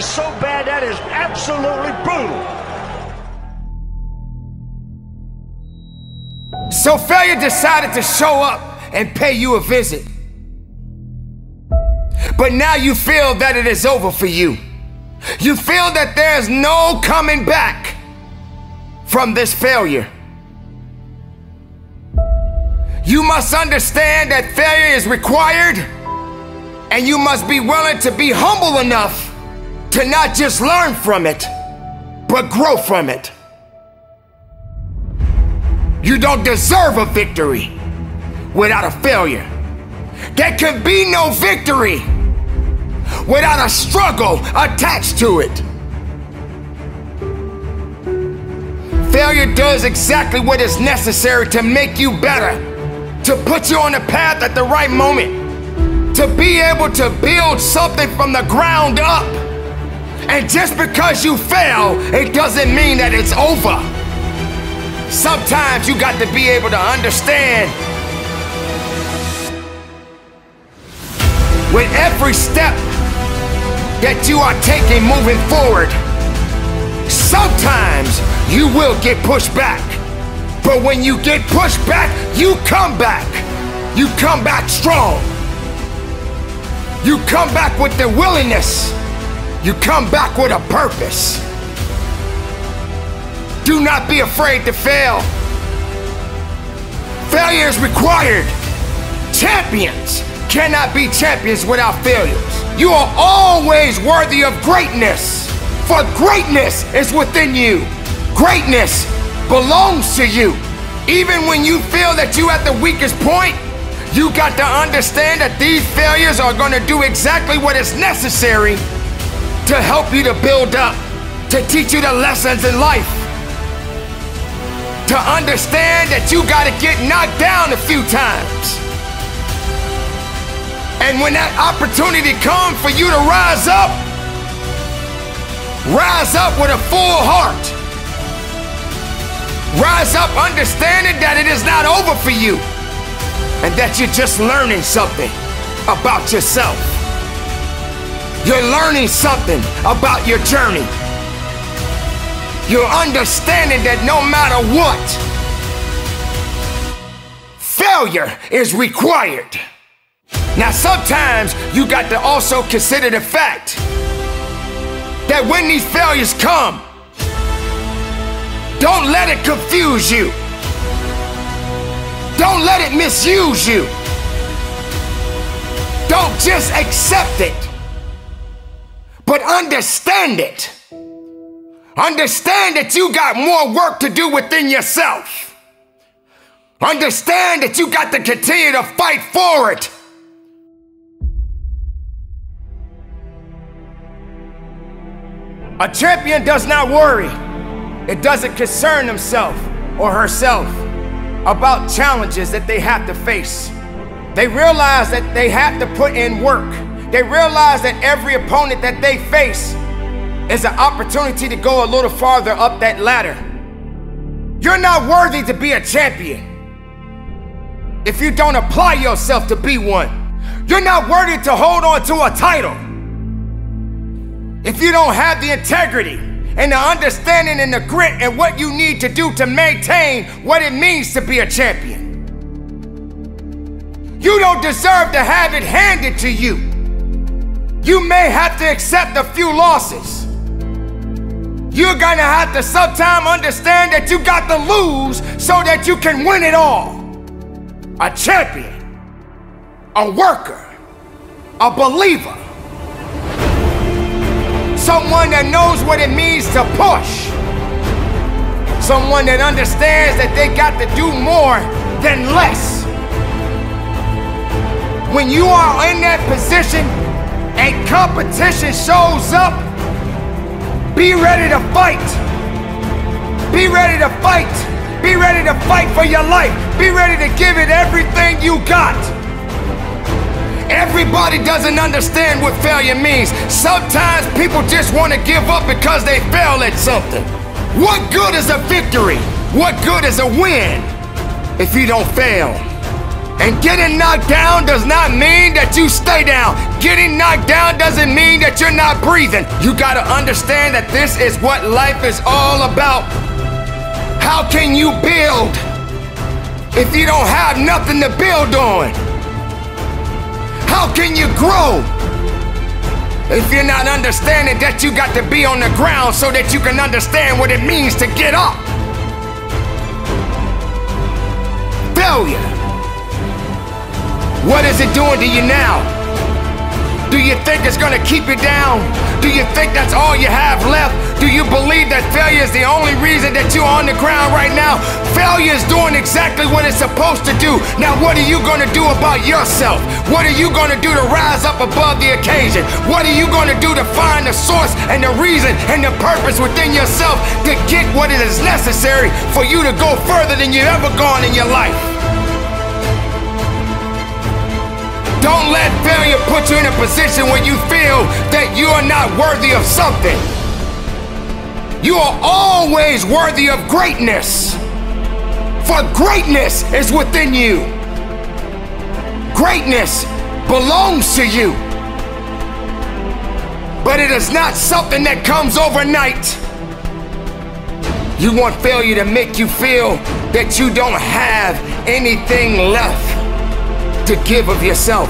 is so bad, that is absolutely brutal. So failure decided to show up and pay you a visit. But now you feel that it is over for you. You feel that there's no coming back from this failure. You must understand that failure is required, and you must be willing to be humble enough to not just learn from it, but grow from it. You don't deserve a victory without a failure. There can be no victory without a struggle attached to it. Failure does exactly what is necessary to make you better, to put you on the path at the right moment, to be able to build something from the ground up. And just because you fail, it doesn't mean that it's over. Sometimes you got to be able to understand with every step that you are taking moving forward, sometimes you will get pushed back. But when you get pushed back, you come back. You come back strong. You come back with the willingness. You come back with a purpose. Do not be afraid to fail. Failure is required. Champions cannot be champions without failures. You are always worthy of greatness, for greatness is within you. Greatness belongs to you. Even when you feel that you're at the weakest point, you got to understand that these failures are going to do exactly what is necessary to help you to build up, to teach you the lessons in life, to understand that you got to get knocked down a few times. And when that opportunity comes for you to rise up with a full heart. Rise up understanding that it is not over for you and that you're just learning something about yourself. You're learning something about your journey. You're understanding that no matter what, failure is required. Now sometimes you got to also consider the fact that when these failures come, don't let it confuse you. Don't let it misuse you. Don't just accept it, but understand it. Understand that you got more work to do within yourself. Understand that you got to continue to fight for it. A champion does not worry. It doesn't concern himself or herself about challenges that they have to face. They realize that they have to put in work. They realize that every opponent that they face is an opportunity to go a little farther up that ladder. You're not worthy to be a champion if you don't apply yourself to be one. You're not worthy to hold on to a title if you don't have the integrity and the understanding and the grit and what you need to do to maintain what it means to be a champion. You don't deserve to have it handed to you. You may have to accept a few losses. You're gonna have to sometime understand that you got to lose so that you can win it all. A champion, a worker, a believer, someone that knows what it means to push, someone that understands that they got to do more than less. When you are in that position and competition shows up, be ready to fight. Be ready to fight. Be ready to fight for your life. Be ready to give it everything you got. Everybody doesn't understand what failure means. Sometimes people just want to give up because they fail at something. What good is a victory? What good is a win if you don't fail? And getting knocked down does not mean that you stay down. Getting knocked down doesn't mean that you're not breathing. You gotta understand that this is what life is all about. How can you build if you don't have nothing to build on? How can you grow if you're not understanding that you got to be on the ground so that you can understand what it means to get up? Failure. What is it doing to you now? Do you think it's gonna keep you down? Do you think that's all you have left? Do you believe that failure is the only reason that you're on the ground right now? Failure is doing exactly what it's supposed to do. Now what are you gonna do about yourself? What are you gonna do to rise up above the occasion? What are you gonna do to find the source and the reason and the purpose within yourself to get what it is necessary for you to go further than you've ever gone in your life? Don't let failure put you in a position where you feel that you are not worthy of something. You are always worthy of greatness, for greatness is within you. Greatness belongs to you, but it is not something that comes overnight. You want failure to make you feel that you don't have anything left to give of yourself.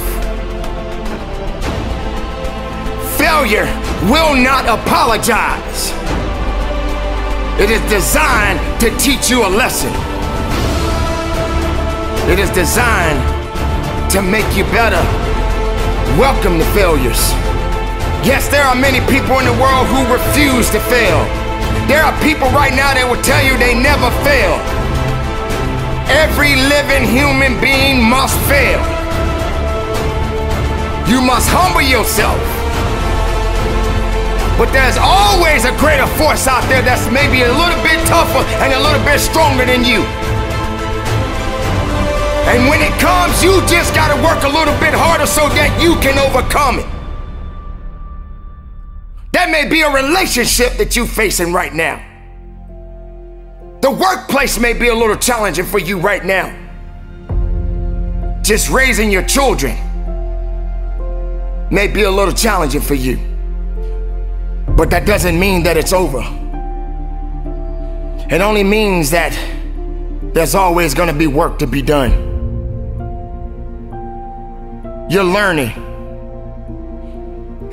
Failure will not apologize. It is designed to teach you a lesson. It is designed to make you better. Welcome to failures. Yes, there are many people in the world who refuse to fail. There are people right now that will tell you they never fail. Every living human being must fail. You must humble yourself. But there's always a greater force out there that's maybe a little bit tougher and a little bit stronger than you. And when it comes, you just gotta work a little bit harder so that you can overcome it. That may be a relationship that you're facing right now. The workplace may be a little challenging for you right now. Just raising your children may be a little challenging for you. But that doesn't mean that it's over. It only means that there's always gonna be work to be done. You're learning.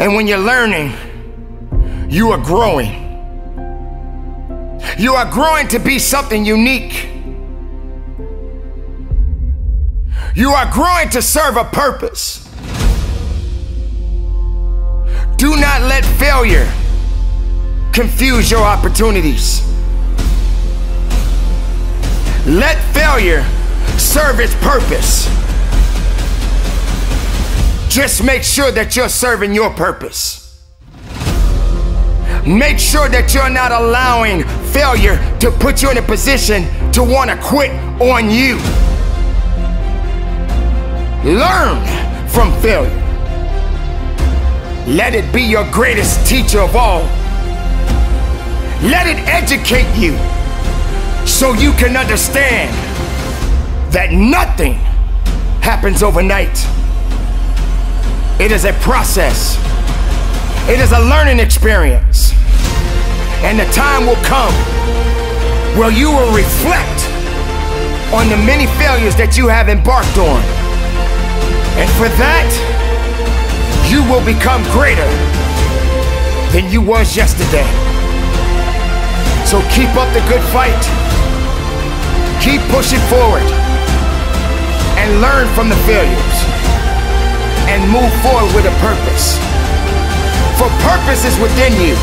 And when you're learning, you are growing. You are growing to be something unique. You are growing to serve a purpose. Do not let failure confuse your opportunities. Let failure serve its purpose. Just make sure that you're serving your purpose. Make sure that you're not allowing failure to put you in a position to want to quit on you. Learn from failure. Let it be your greatest teacher of all. Let it educate you so you can understand that nothing happens overnight. It is a process. It is a learning experience. And the time will come where you will reflect on the many failures that you have embarked on. And for that, you will become greater than you was yesterday. So keep up the good fight. Keep pushing forward and learn from the failures and move forward with a purpose. For purpose is within you,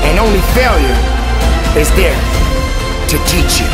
and only failure is there to teach you.